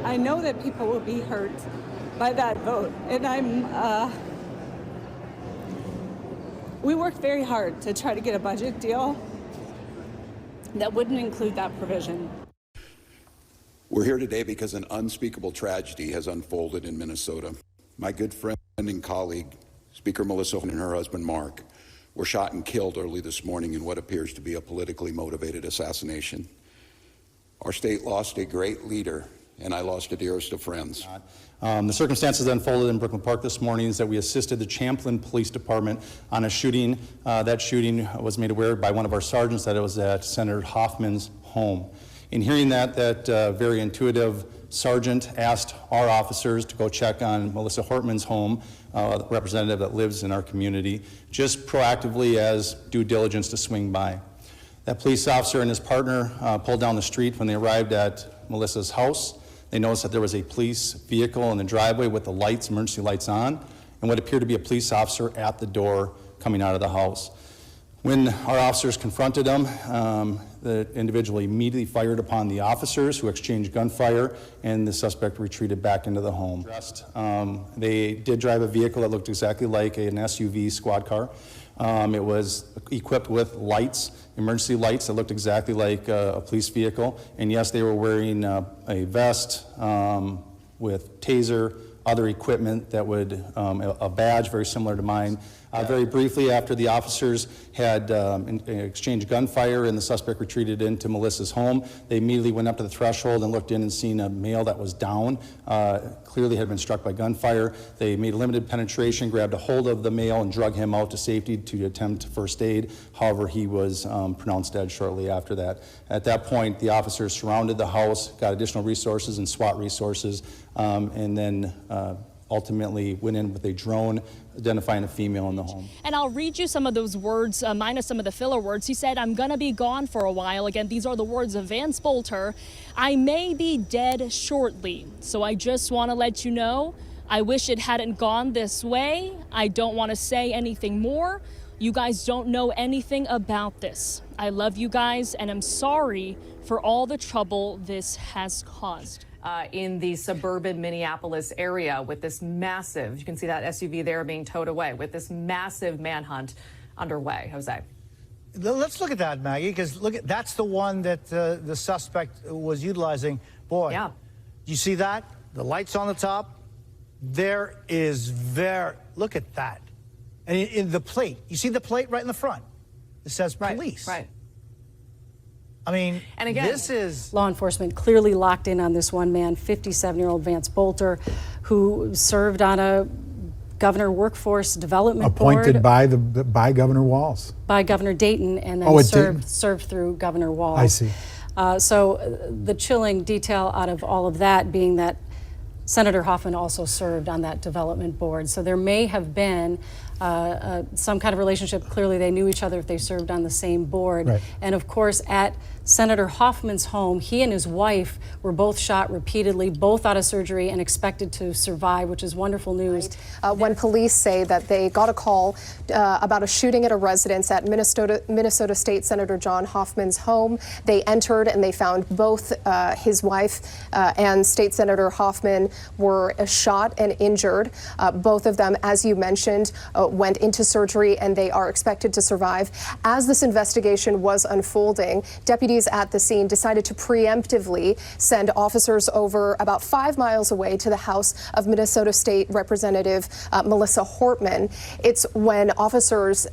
I know that people will be hurt by that vote, and we worked very hard to try to get a budget deal that wouldn't include that provision. We're here today because an unspeakable tragedy has unfolded in Minnesota. My good friend and colleague, Speaker Melissa Hortman, and her husband Mark, were shot and killed early this morning in what appears to be a politically motivated assassination. Our state lost a great leader, and I lost a dearest of friends. The circumstances that unfolded in Brooklyn Park this morning is that we assisted the Champlin Police Department on a shooting. That shooting was made aware by one of our sergeants that it was at Senator Hortman's home. In hearing that very intuitive sergeant asked our officers to go check on Melissa Hortman's home, the representative that lives in our community, just proactively as due diligence to swing by. That police officer and his partner pulled down the street when they arrived at Melissa's house. They noticed that there was a police vehicle in the driveway with the lights, emergency lights on, and what appeared to be a police officer at the door coming out of the house. When our officers confronted him, the individual immediately fired upon the officers, who exchanged gunfire, and the suspect retreated back into the home. They did drive a vehicle that looked exactly like an SUV squad car. It was equipped with lights, emergency lights that looked exactly like a police vehicle. And yes, they were wearing a vest with taser, other equipment that would, a badge very similar to mine. Very briefly after the officers had exchanged gunfire and the suspect retreated into Melissa's home, they immediately went up to the threshold and looked in and seen a male that was down, clearly had been struck by gunfire. They made limited penetration, grabbed a hold of the male and drug him out to safety to attempt first aid. However, he was pronounced dead shortly after that. At that point, the officers surrounded the house, got additional resources and SWAT resources, and then ultimately went in with a drone identifying a female in the home. And I'll read you some of those words, minus some of the filler words. He said, "I'm gonna be gone for a while." Again, these are the words of Vance Boelter. "I may be dead shortly, so I just want to let you know, I wish it hadn't gone this way. I don't want to say anything more. You guys don't know anything about this. I love you guys, and I'm sorry for all the trouble this has caused." In the suburban Minneapolis area with this massive, you can see that SUV there being towed away, with this massive manhunt underway. Jose. Let's look at that, Maggie, because that's the one that the suspect was utilizing. Boy, yeah. You see that? The lights on the top. There is look at that. And in the plate, you see the plate right in the front? It says police. Right. I mean, and again, this is law enforcement clearly locked in on this one man, 57-year-old Vance Boelter, who served on a governor workforce development appointed board by Governor Walz, by Governor Dayton, and then served through Governor Walz. I see. So the chilling detail out of all of that being that Senator Hortman also served on that development board. So there may have been some kind of relationship. Clearly they knew each other if they served on the same board. Right. And of course, at Senator Hortman's home, he and his wife were both shot repeatedly, both out of surgery and expected to survive, which is wonderful news. When police say that they got a call about a shooting at a residence at Minnesota State Senator John Hortman's home, they entered and they found both his wife and State Senator Hortman were shot and injured. Both of them, as you mentioned, went into surgery and they are expected to survive. As this investigation was unfolding, deputies at the scene decided to preemptively send officers over about 5 miles away to the house of Minnesota State Representative Melissa Hortman. It's when officers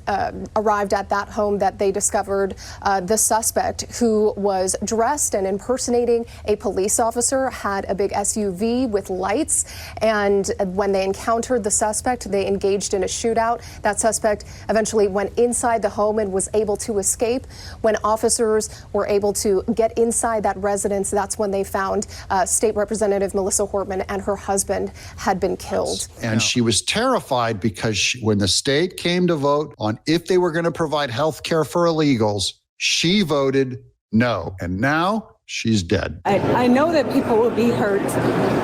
arrived at that home that they discovered the suspect, who was dressed and impersonating a police officer, had a big SUV with lights, and when they encountered the suspect, they engaged in a shootout. That suspect eventually went inside the home and was able to escape. When officers were able to get inside that residence, that's when they found State Representative Melissa Hortman and her husband had been killed. And she was terrified because when the state came to vote on if they were going to provide health care for illegals, she voted no. And now she's dead. I know that people will be hurt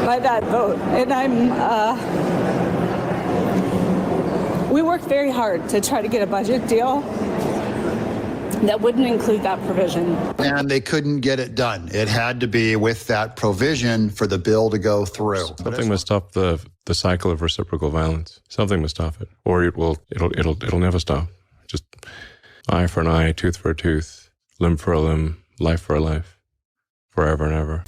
by that vote, and we worked very hard to try to get a budget deal that wouldn't include that provision. And they couldn't get it done. It had to be with that provision for the bill to go through. Something must stop the cycle of reciprocal violence. Something must stop it, or it'll never stop. Just eye for an eye, tooth for a tooth, limb for a limb, life for a life, forever and ever.